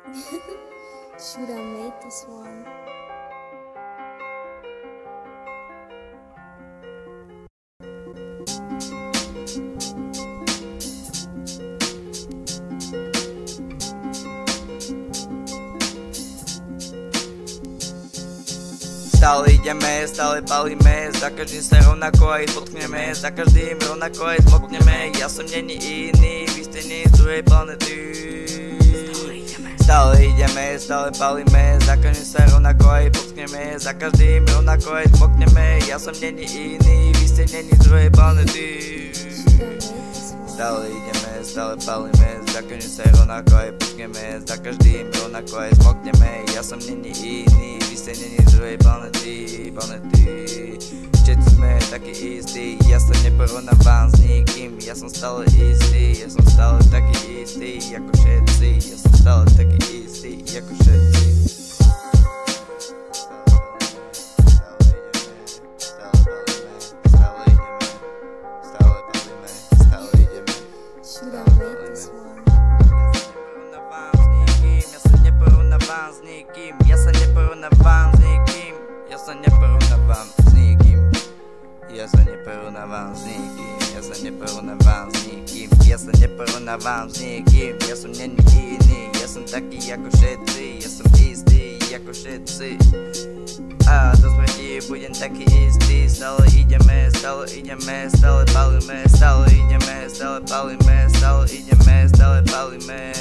Should I make this one? Stále ideme, stále palíme, za každým sa rovnako aj potkneme, za každým rovnako aj zmokneme. Ja som není iný, vy ste nie z druhej planety. Stále ideme, stále palíme, za každým sa rovnako aj potkneme, za každým rovnako aj zmokneme. Ja som není iný, vy ste není z druhej planety. Stále ideme, stále palíme, za každým sa rovnako aj potkneme, za každým rovnako aj zmokneme. Ja som není iný, vy ste není z druhej planety. Všetci sme takí istí, ja sa neporovnávam s nikým. Ja som stále istý, ja som stále taký istý ako všetci. Ja som stále taký istý ako všetci. Should I make this one? Ja sa neporovnávam s nikým, ja sa neporovnávam s nikým, ja sa neporovnávam s nikým, ja sa neporovnávam s nikým, ja sa neporovnávam s nikým, ja sa neporovnávam s nikým, ja som není iný, ja som taký ako všetci, ja som istý ako všetci. A do smrti budem taký istý, stále ideme, stále ideme, stále palíme, stále ideme, stále palíme, stále ideme, stále palíme.